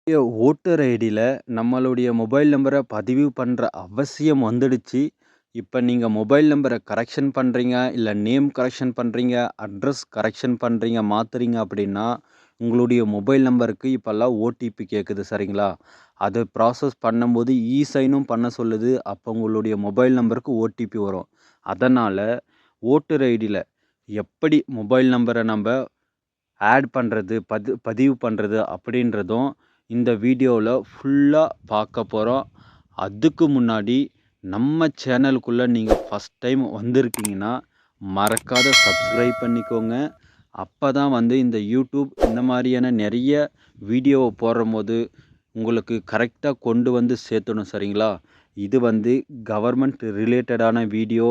Voter ஐடியில நம்மளுடைய mobile நம்பர பதிவு பண்ற அவசியம் வந்துடுச்சு. இப்ப நீங்க மொபைல் நம்பர கரெக்ஷன் பண்றீங்க, இல்ல நேம் கரெக்ஷன் பண்றீங்க, அட்ரஸ் கரெக்ஷன் பண்றீங்க, மாத்துறீங்க அப்படின்னா, உங்களுடைய மொபைல் நம்பருக்கு இப்பல்லாம் ஓடிபி கேட்குது சரிங்களா? அது ப்ராசஸ் பண்ணும்போது இ-சைனும் பண்ண சொல்லுது. அப்போ உங்களுடைய மொபைல் நம்பருக்கு ஓடிபி வரும். அதனால ஓட்டர் ஐடியில எப்படி மொபைல் நம்பர நம்ப ஆட் பண்றது, பதிவு பண்றது அப்படின்றதும் இந்த வீடியோவில் ஃபுல்லாக பார்க்க போகிறோம். அதுக்கு முன்னாடி நம்ம சேனலுக்குள்ளே நீங்கள் ஃபஸ்ட் டைம் வந்திருக்கீங்கன்னா மறக்காத சப்ஸ்கிரைப் பண்ணிக்கோங்க. அப்போ தான் இந்த யூடியூப் இந்த மாதிரியான நிறைய வீடியோவை போடும்போது உங்களுக்கு கரெக்டாக கொண்டு சேர்த்தணும் சரிங்களா? இது கவர்மெண்ட் ரிலேட்டடான வீடியோ,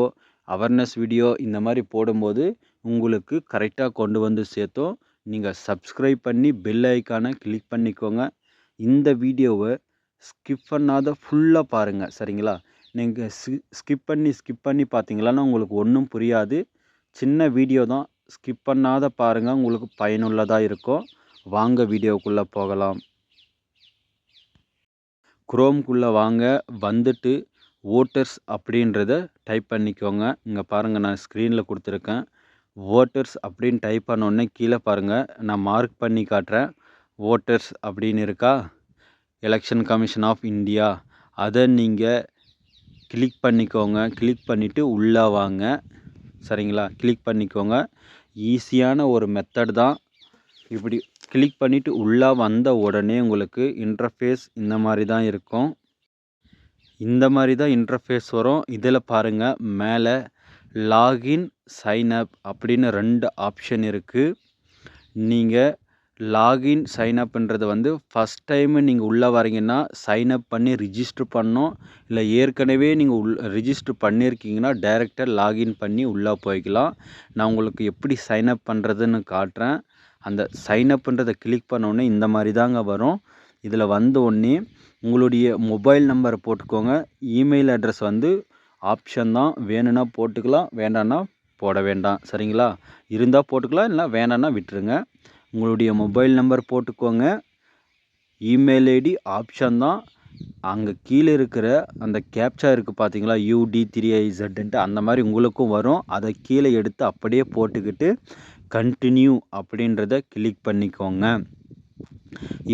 அவேர்னஸ் வீடியோ இந்த மாதிரி போடும்போது உங்களுக்கு கரெக்டாக கொண்டு சேர்த்தோம். நீங்கள் சப்ஸ்கிரைப் பண்ணி பெல் ஐக்கானை கிளிக் பண்ணிக்கோங்க. இந்த வீடியோவை ஸ்கிப் பண்ணாத ஃபுல்லாக பாருங்கள் சரிங்களா? நீங்கள் ஸ்கிப் பண்ணி பார்த்தீங்களான்னா உங்களுக்கு ஒன்றும் புரியாது. சின்ன வீடியோ தான், ஸ்கிப் பண்ணாத பாருங்கள், உங்களுக்கு பயனுள்ளதாக இருக்கும். வாங்க வீடியோக்குள்ளே போகலாம். குரோம்குள்ளே வாங்க, வந்துட்டு ஓட்டர்ஸ் அப்படின்றத டைப் பண்ணிக்கோங்க. இங்கே பாருங்கள், நான் ஸ்க்ரீனில் கொடுத்துருக்கேன். ஓட்டர்ஸ் அப்படின்னு டைப் பண்ணோடனே கீழே பாருங்கள், நான் மார்க் பண்ணி காட்டுறேன். ஓட்டர்ஸ் அப்படின்னு இருக்கா, எலெக்ஷன் கமிஷன் ஆஃப் இந்தியா. அதை நீங்கள் கிளிக் பண்ணிக்கோங்க. கிளிக் பண்ணிவிட்டு உள்ளே வாங்க சரிங்களா? கிளிக் பண்ணிக்கோங்க. ஈஸியான ஒரு மெத்தட் தான். இப்படி கிளிக் பண்ணிவிட்டு உள்ளே வந்த உடனே உங்களுக்கு இன்டர்ஃபேஸ் இந்த மாதிரி தான் இருக்கும். இந்த மாதிரி தான் இன்டர்ஃபேஸ் வரும். இதில் பாருங்கள், மேலே லாகின், சைன் அப் அப்படின்னு 2 ஆப்ஷன் இருக்குது. நீங்கள் லாகின், சைன் அப்ன்றது ஃபஸ்ட் டைமு நீங்கள் உள்ளே வரீங்கன்னா சைன் அப் பண்ணி ரிஜிஸ்டர் பண்ணணும். இல்லை ஏற்கனவே நீங்கள் ரிஜிஸ்டர் பண்ணியிருக்கீங்கன்னா டைரெக்டாக லாகின் பண்ணி உள்ளே போய்க்கலாம். நான் உங்களுக்கு எப்படி சைன் அப் பண்ணுறதுன்னு காட்டுறேன். அந்த சைன் அப்ன்றதை கிளிக் பண்ணோடனே இந்த மாதிரி தாங்க வரும். இதில் வந்த உடனே உங்களுடைய மொபைல் நம்பரை போட்டுக்கோங்க. இமெயில் அட்ரஸ் ஆப்ஷன் தான். வேணும்னா போட்டுக்கலாம், வேண்டான்னா போட வேண்டாம் சரிங்களா? இருந்தால் போட்டுக்கலாம், இல்லை வேண்டான்னா விட்டுருங்க. உங்களுடைய மொபைல் நம்பர் போட்டுக்கோங்க. இமெயில் ஐடி ஆப்ஷன் தான். அங்கே கீழே இருக்கிற அந்த கேப்சா இருக்குது பார்த்தீங்களா, UD3IZன்ட்டு அந்த மாதிரி உங்களுக்கும் வரும். அதை கீழே எடுத்து அப்படியே போட்டுக்கிட்டு கண்டினியூ அப்படின்றத கிளிக் பண்ணிக்கோங்க.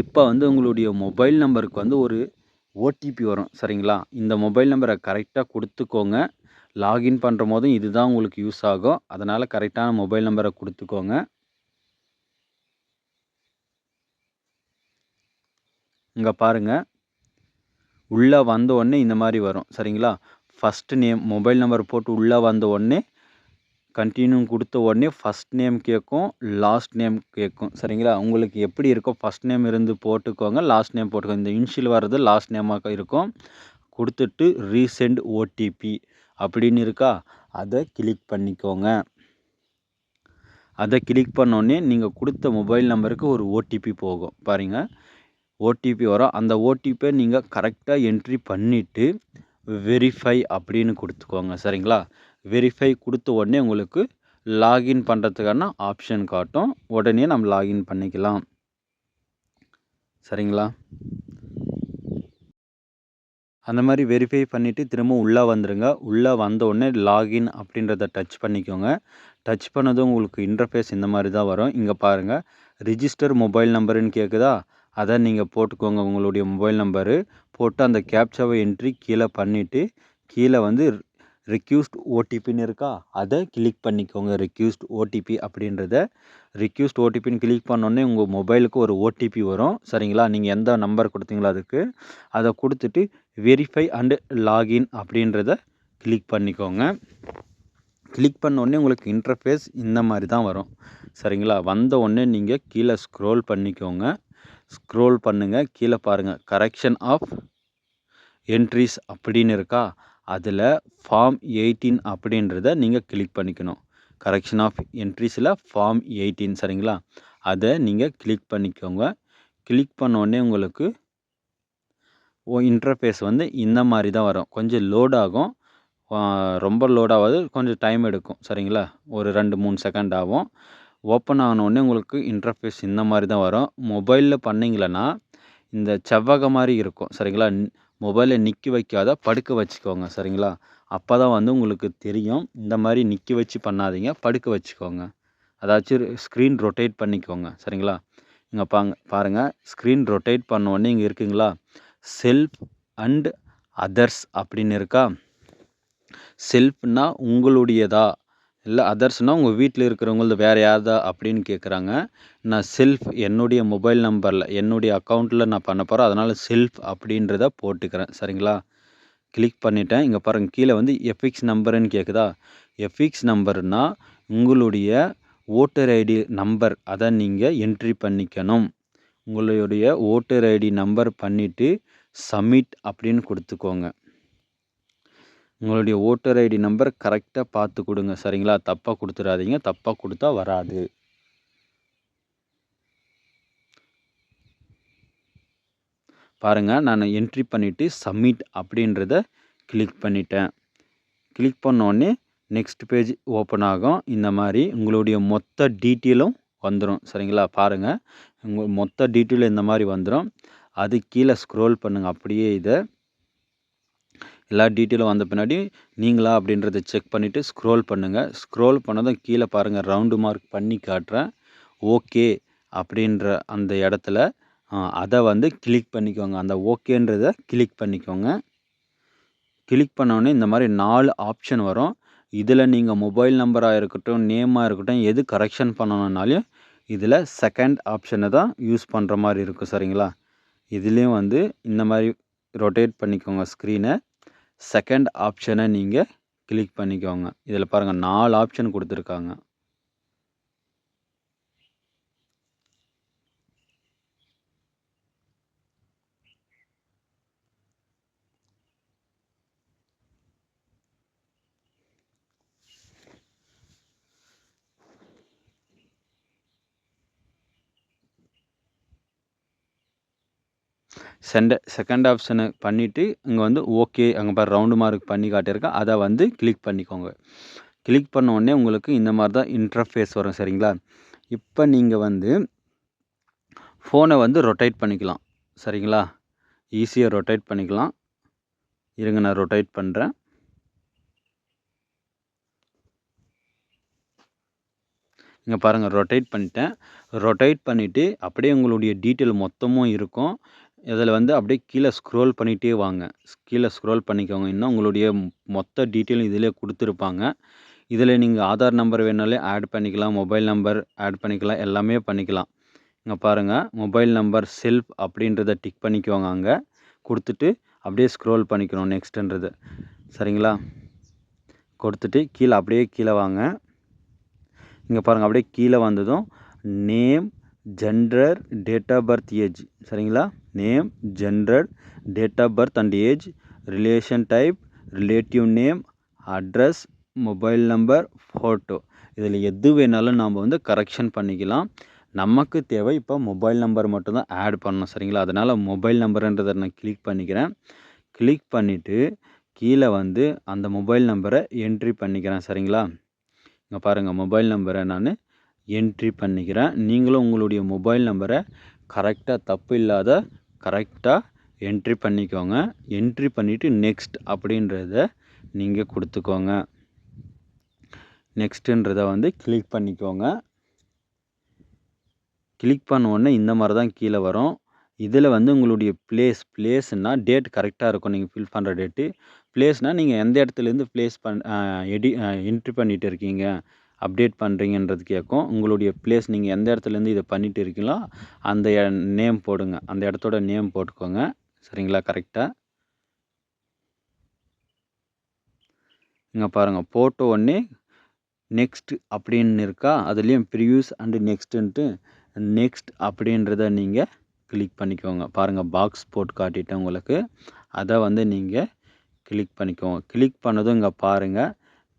இப்போ உங்களுடைய மொபைல் நம்பருக்கு ஒரு ஓடிபி வரும் சரிங்களா? இந்த மொபைல் நம்பரை கரெக்டாக கொடுத்துக்கோங்க. லாகின் பண்ணுற போதும் இதுதான் உங்களுக்கு யூஸ் ஆகும். அதனால் கரெக்டான மொபைல் நம்பரை கொடுத்துக்கோங்க. இங்கே பாருங்கள், உள்ளே வந்த உடனே இந்த மாதிரி வரும் சரிங்களா? ஃபஸ்ட்டு நேம், மொபைல் நம்பர் போட்டு உள்ளே வந்த உடனே கண்டினியூ கொடுத்த உடனே ஃபஸ்ட் நேம் கேட்கும், லாஸ்ட் நேம் கேட்கும் சரிங்களா? உங்களுக்கு எப்படி இருக்கோ ஃபஸ்ட் நேம் இருந்து போட்டுக்கோங்க, லாஸ்ட் நேம் போட்டுக்கோங்க. இந்த இனிஷியல் வர்றது லாஸ்ட் நேமாக இருக்கும். கொடுத்துட்டு ரீசெண்ட் ஓடிபி அப்படின்னு இருக்கா, அதை கிளிக் பண்ணிக்கோங்க. அதை கிளிக் பண்ணோடனே நீங்கள் கொடுத்த மொபைல் நம்பருக்கு ஒரு ஓடிபி போகும் பாருங்கள். ஓடிபி வரும். அந்த ஓடிபியை நீங்கள் கரெக்டாக என்ட்ரி பண்ணிவிட்டு வெரிஃபை அப்படின்னு கொடுத்துக்கோங்க சரிங்களா? வெரிஃபை கொடுத்த உடனே உங்களுக்கு லாகின் பண்ணுறதுக்கான ஆப்ஷன் காட்டும். உடனே நம்ம லாகின் பண்ணிக்கலாம் சரிங்களா? அந்த மாதிரி வெரிஃபை பண்ணிவிட்டு திரும்ப உள்ளே வந்துடுங்க. உள்ளே வந்த உடனே லாகின் அப்படின்றத டச் பண்ணிக்கோங்க. டச் பண்ணதும் உங்களுக்கு இன்டர்ஃபேஸ் இந்த மாதிரி தான் வரும். இங்கே பாருங்கள், ரிஜிஸ்டர் மொபைல் நம்பருன்னு கேட்குதா, அதை நீங்கள் போட்டுக்கோங்க. உங்களுடைய மொபைல் நம்பரு போட்டு அந்த கேப்சாவை என்ட்ரி கீழே பண்ணிவிட்டு கீழே ரிக்யூஸ்ட் ஓடிபின்னு இருக்கா, அதை கிளிக் பண்ணிக்கோங்க. ரிக்யூஸ்ட் ஓடிபி அப்படின்றத ரிக்யூஸ்ட் ஓடிபின்னு கிளிக் பண்ணோடனே உங்கள் மொபைலுக்கு ஒரு ஓடிபி வரும் சரிங்களா? நீங்கள் எந்த நம்பர் கொடுத்தீங்களோ அதுக்கு அதை கொடுத்துட்டு வெரிஃபை அண்டு லாகின் அப்படின்றத கிளிக் பண்ணிக்கோங்க. கிளிக் பண்ணோடனே உங்களுக்கு இன்டர்ஃபேஸ் இந்த மாதிரி தான் வரும் சரிங்களா? வந்த உடனே நீங்கள் கீழே ஸ்க்ரோல் பண்ணிக்கோங்க. ஸ்க்ரோல் பண்ணுங்கள், கீழே பாருங்கள், கரெக்ஷன் ஆஃப் என்ட்ரிஸ் அப்படின்னு இருக்கா, அதில் ஃபார்ம் 18 அப்படின்றத நீங்கள் கிளிக் பண்ணிக்கணும். கரெக்ஷன் ஆஃப் என்ட்ரிஸில் ஃபார்ம் 18 சரிங்களா? அதை நீங்கள் கிளிக் பண்ணிக்கோங்க. கிளிக் பண்ணோடனே உங்களுக்கு இன்டர்ஃபேஸ் இந்த மாதிரி தான் வரும். கொஞ்சம் லோட் ஆகும். ரொம்ப லோட் ஆகாது, கொஞ்சம் டைம் எடுக்கும் சரிங்களா? ஒரு 2-3 செகண்ட் ஆகும். ஓப்பன் ஆனோடனே உங்களுக்கு இன்டர்ஃபேஸ் இந்த மாதிரி தான் வரும். மொபைலில் பண்ணிங்களன்னா இந்த செவ்வக மாரி இருக்கும் சரிங்களா? மொபைலை நிற்க வைக்காத படுக்க வச்சுக்கோங்க சரிங்களா? அப்போ தான் வந்து உங்களுக்கு தெரியும். இந்த மாரி நிற்க வச்சு பண்ணாதீங்க. படுக்க வச்சுக்கோங்க. அதாச்சும் ஸ்க்ரீன் ரொட்டேட் பண்ணிக்கோங்க சரிங்களா? இங்க பாருங்க ஸ்க்ரீன் ரொட்டேட் பண்ண உடனே இங்க இருக்குங்களா? செல்ஃப் அண்ட் அதர்ஸ் அப்படின்னு இருக்கா? செல்ஃப்னா உங்களுடையதா? இல்ல அதர்ஸ்னா உங்க வீட்ல இருக்கிறவங்கள்து வேற யார்தா அப்படின்னு கேட்குறாங்க. நான் செல்ஃப் என்னுடைய மொபைல் நம்பர்ல, என்னுடைய அக்கவுண்ட்ல நான் பண்ண போறேன். அதனால செல்ஃப் அப்படின்றத போட்டுக்கிறேன். சரிங்களா? கிளிக் பண்ணிட்டேன். இங்க பாருங்க கீழ வந்து எஃப்எக்ஸ் நம்பர்ன்னு கேட்குதா? எஃப்எக்ஸ் நம்பர்னா உங்களுடைய ஓட்டர் ஐடி நம்பர் அத நீங்க என்ட்ரி பண்ணிக்கணும். உங்களுடைய ஓட்டர் ஐடி நம்பர் பண்ணிட்டு சப்மிட் அப்படின்னு குடுத்துக்கோங்க. உங்களுடைய ஓட்டர் ஐடி நம்பர் கரெக்டாக பார்த்து கொடுங்க சரிங்களா? தப்பாக கொடுத்துடாதீங்க. தப்பாக கொடுத்தா வராது. பாருங்க நான் என்ட்ரி பண்ணிவிட்டு சப்மிட் அப்படின்றத கிளிக் பண்ணிட்டேன். கிளிக் பண்ணோடனே நெக்ஸ்ட் பேஜ் ஓப்பன் ஆகும். இந்த மாதிரி உங்களுடைய மொத்த டீட்டெயிலும் வந்துடும் சரிங்களா? பாருங்கள் உங்கள் மொத்த டீட்டெயிலும் இந்த மாதிரி வந்துடும். அது கீழே ஸ்க்ரோல் பண்ணுங்கள். அப்படியே இதை எல்லா டீட்டெயிலும் வந்த பின்னாடி நீங்களா அப்படின்றத செக் பண்ணிவிட்டு ஸ்க்ரோல் பண்ணுங்கள். ஸ்க்ரோல் பண்ணதும் கீழே பாருங்கள் ரவுண்டு மார்க் பண்ணி காட்டுறேன். ஓகே அப்படின்ற அந்த இடத்துல அதை வந்து கிளிக் பண்ணிக்கோங்க. அந்த ஓகேன்றதை கிளிக் பண்ணிக்கோங்க. கிளிக் பண்ணோடனே இந்த மாதிரி 4 ஆப்ஷன் வரும். இதில் நீங்கள் மொபைல் நம்பராக இருக்கட்டும், நேமாக இருக்கட்டும், எது கரெக்ஷன் பண்ணணுன்னாலும் இதில் செகண்ட் ஆப்ஷனை தான் யூஸ் பண்ணுற மாதிரி இருக்கும் சரிங்களா? இதுலேயும் வந்து இந்த மாதிரி ரொட்டேட் பண்ணிக்கோங்க ஸ்க்ரீனை. செகண்ட் ஆப்ஷனை நீங்கள் கிளிக் பண்ணிக்கோங்க. இதில் பாருங்கள் 4 ஆப்ஷன் கொடுத்துருக்காங்க. செகண்ட் ஆப்ஷனை பண்ணிவிட்டு இங்கே வந்து ஓகே அங்கே பாரு ரவுண்டு மார்க் பண்ணி காட்டியிருக்கேன். அதை வந்து கிளிக் பண்ணிக்கோங்க. கிளிக் பண்ண உடனே உங்களுக்கு இந்த மாதிரி தான் இன்டர்ஃபேஸ் வரும் சரிங்களா? இப்போ நீங்கள் வந்து ஃபோனை வந்து ரொட்டேட் பண்ணிக்கலாம் சரிங்களா? ஈஸியாக ரொட்டேட் பண்ணிக்கலாம். இருங்க நான் ரொட்டேட் பண்ணுறேன். இங்கே பாருங்கள் ரொட்டேட் பண்ணிட்டேன். ரொட்டேட் பண்ணிவிட்டு அப்படியே உங்களுடைய டீட்டெயில் மொத்தமும் இருக்கும். இதில் வந்து அப்படியே கீழே ஸ்க்ரோல் பண்ணிகிட்டே வாங்க. கீழே ஸ்க்ரோல் பண்ணிக்கோங்க. இன்னும் உங்களுடைய மொத்த டீட்டெயிலும் இதிலே கொடுத்துருப்பாங்க. இதில் நீங்கள் ஆதார் நம்பர் வேணாலே ஆட் பண்ணிக்கலாம். மொபைல் நம்பர் ஆட் பண்ணிக்கலாம். எல்லாமே பண்ணிக்கலாம். இங்கே பாருங்கள் மொபைல் நம்பர் செல்ஃப் அப்படின்றத டிக் பண்ணிக்கோங்க. அங்கே கொடுத்துட்டு அப்படியே ஸ்க்ரோல் பண்ணிக்கணும் நெக்ஸ்ட்டுன்றது சரிங்களா? கொடுத்துட்டு கீழே அப்படியே கீழே வாங்க. இங்கே பாருங்கள் அப்படியே கீழே வந்ததும் name, gender, date of birth, age சரிங்களா? Name, gender, date of birth and age, relation type, relative name, address, mobile number, photo இதில் எது வேணாலும் நாம் வந்து கரெக்ஷன் பண்ணிக்கலாம். நமக்கு தேவை இப்போ மொபைல் நம்பர் மட்டும்தான் ஆட் பண்ணணும் சரிங்களா? அதனால் மொபைல் நம்பருன்றதை நான் கிளிக் பண்ணிக்கிறேன். கிளிக் பண்ணிவிட்டு கீழே வந்து அந்த மொபைல் நம்பரை என்ட்ரி பண்ணிக்கிறேன் சரிங்களா? இங்கே பாருங்கள் மொபைல் நம்பரை நான் என்ட்ரி பண்ணிக்கிறேன். நீங்களும் உங்களுடைய மொபைல் நம்பரை கரெக்டாக தப்பு இல்லாத கரெக்டாக என்ட்ரி பண்ணிக்கோங்க. என்ட்ரி பண்ணிவிட்டு நெக்ஸ்ட் அப்படின்றத நீங்கள் கொடுத்துக்கோங்க. நெக்ஸ்ட்டுன்றதை வந்து கிளிக் பண்ணிக்கோங்க. கிளிக் பண்ண உடனே இந்த மாதிரி தான் கீழே வரும். இதில் வந்து உங்களுடைய பிளேஸ்னால் டேட் கரெக்டாக இருக்கும். நீங்கள் ஃபில் பண்ணுற டேட்டு. பிளேஸ்னால் நீங்கள் எந்த இடத்துலேருந்து என்ட்ரி பண்ணிட்டு இருக்கீங்க, அப்டேட் பண்ணுறீங்கன்றது கேட்கும். உங்களுடைய பிளேஸ் நீங்கள் எந்த இடத்துலேருந்து இதை பண்ணிட்டு இருக்கீங்களோ அந்த நேம் போடுங்க. அந்த இடத்தோட நேம் போட்டுக்கோங்க சரிங்களா? கரெக்டாக இங்கே பாருங்கள் போட்ட உடனே நெக்ஸ்ட் அப்படின்னு இருக்கா? அதுலேயும் ப்ரிவ்யூஸ் அண்டு நெக்ஸ்ட்டுன்ட்டு நெக்ஸ்ட் அப்படின்றத நீங்கள் கிளிக் பண்ணிக்கோங்க. பாருங்கள் பாக்ஸ் போட்டு காட்டிட்டேன் உங்களுக்கு. அதை வந்து நீங்கள் கிளிக் பண்ணிக்கோங்க. கிளிக் பண்ணதும் இங்கே பாருங்கள்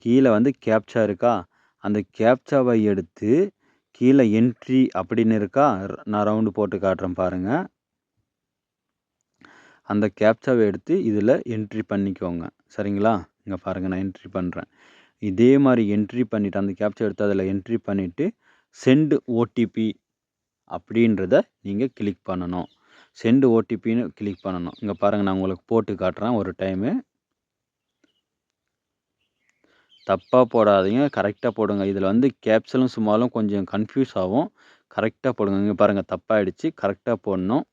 கீழே வந்து கேப்ச்சா இருக்கா? அந்த கேப்ச்சாவை எடுத்து கீழே என்ட்ரி அப்படின்னு இருக்கா? நான் ரவுண்டு போட்டு காட்டுறேன் பாருங்கள். அந்த கேப்ச்சாவை எடுத்து இதில் என்ட்ரி பண்ணிக்கோங்க சரிங்களா? இங்கே பாருங்கள் நான் என்ட்ரி பண்ணுறேன். இதே மாதிரி என்ட்ரி பண்ணிவிட்டு அந்த கேப்ச்சா எடுத்து அதில் என்ட்ரி பண்ணிவிட்டு சென்ட் ஓடிபி அப்படின்றத நீங்கள் கிளிக் பண்ணணும். சென்ட் ஓடிபின்னு கிளிக் பண்ணணும். இங்கே பாருங்கள், நான் உங்களுக்கு போட்டு காட்டுறேன் ஒரு டைமு. தப்பாக போடாதீங்க, கரெக்டாக போடுங்க. இதில் வந்து கேப்சலும் சும்மாலும் கொஞ்சம் கன்ஃப்யூஸ் ஆகும். கரெக்டாக போடுங்க. இங்கே பாருங்கள், தப்பாகிடுச்சு. கரெக்டாக போடணும்.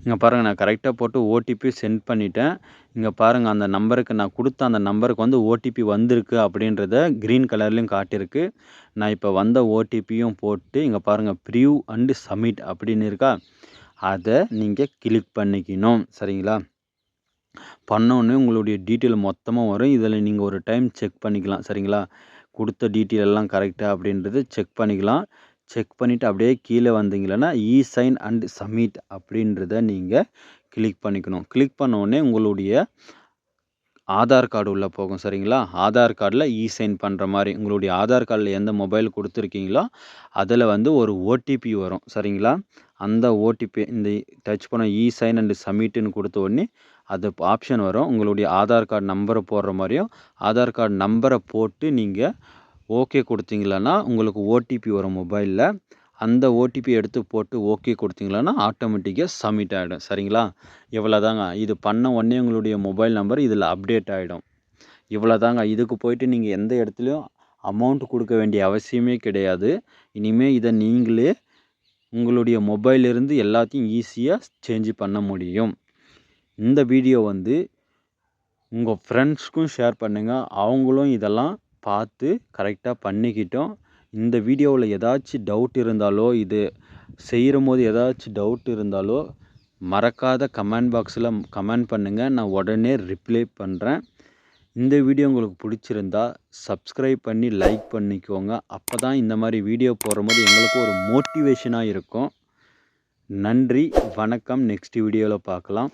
இங்கே பாருங்கள், நான் கரெக்டாக போட்டு ஓடிபி சென்ட் பண்ணிட்டேன். இங்கே பாருங்கள், அந்த நம்பருக்கு நான் கொடுத்த அந்த நம்பருக்கு வந்து ஓடிபி வந்திருக்கு அப்படின்றத க்ரீன் கலர்லேயும் காட்டியிருக்கு. நான் இப்போ வந்த ஓடிபியும் போட்டு இங்கே பாருங்கள், ப்ரிவ்யூ அண்டு சப்மிட் அப்படின்னு இருக்கா, அதை நீங்கள் கிளிக் பண்ணிக்கணும். சரிங்களா? பண்ணோன்னே உங்களுடைய டீட்டெயில் மொத்தமாக வரும். இதில் நீங்கள் ஒரு டைம் செக் பண்ணிக்கலாம். சரிங்களா? கொடுத்த டீட்டெயில் எல்லாம் கரெக்டா அப்படின்றது செக் பண்ணிக்கலாம். செக் பண்ணிவிட்டு அப்படியே கீழே வந்தீங்கன்னா இ-சைன் அண்ட் சப்மிட் அப்படின்றத நீங்கள் கிளிக் பண்ணிக்கணும். கிளிக் பண்ணோடனே உங்களுடைய ஆதார் கார்டு உள்ளே போகும். சரிங்களா? ஆதார் கார்டில் இ-சைன் பண்ணுற மாதிரி உங்களுடைய ஆதார் கார்டில் எந்த மொபைல் கொடுத்துருக்கீங்களோ அதில் வந்து ஒரு ஓடிபி வரும். சரிங்களா? அந்த ஓடிபி இந்த டச் பண்ண இ-சைன் அண்ட் சப்மிட்டுன்னு கொடுத்த உடனே அது ஆப்ஷன் வரும். உங்களுடைய ஆதார் கார்டு நம்பரை போடுற மாதிரியும் ஆதார் கார்டு நம்பரை போட்டு நீங்கள் ஓகே கொடுத்தீங்களன்னா உங்களுக்கு ஓடிபி வரும் மொபைலில். அந்த ஓடிபி எடுத்து போட்டு ஓகே கொடுத்தீங்களன்னா ஆட்டோமேட்டிக்காக சப்மிட் ஆகிடும். சரிங்களா? இவ்வளோதாங்க. இது பண்ண உடனே உங்களுடைய மொபைல் நம்பர் இதில் அப்டேட் ஆகிடும். இவ்வளோதாங்க. இதுக்கு போயிட்டு நீங்கள் எந்த இடத்துலையும் அமௌண்ட் கொடுக்க வேண்டிய அவசியமே கிடையாது. இனிமேல் இதை நீங்களே உங்களுடைய மொபைலிருந்து எல்லாத்தையும் ஈஸியாக சேஞ்ச் பண்ண முடியும். இந்த வீடியோ வந்து உங்கள் ஃப்ரெண்ட்ஸ்க்கும் ஷேர் பண்ணுங்கள். அவங்களும் இதெல்லாம் பார்த்து கரெக்டாக பண்ணிக்கிட்டோம். இந்த வீடியோவில் ஏதாச்சும் டவுட் இருந்தாலோ, இது செய்யும்போது ஏதாச்சும் டவுட் இருந்தாலோ மறக்காத கமெண்ட் பாக்ஸில் கமெண்ட் பண்ணுங்கள். நான் உடனே ரிப்ளை பண்ணுறேன். இந்த வீடியோ உங்களுக்கு பிடிச்சிருந்தா சப்ஸ்கிரைப் பண்ணி லைக் பண்ணிக்கோங்க. அப்போ தான் இந்த மாதிரி வீடியோ போடும்போது எங்களுக்கு ஒரு மோட்டிவேஷனாக இருக்கும். நன்றி, வணக்கம். நெக்ஸ்ட் வீடியோவில் பார்க்கலாம்.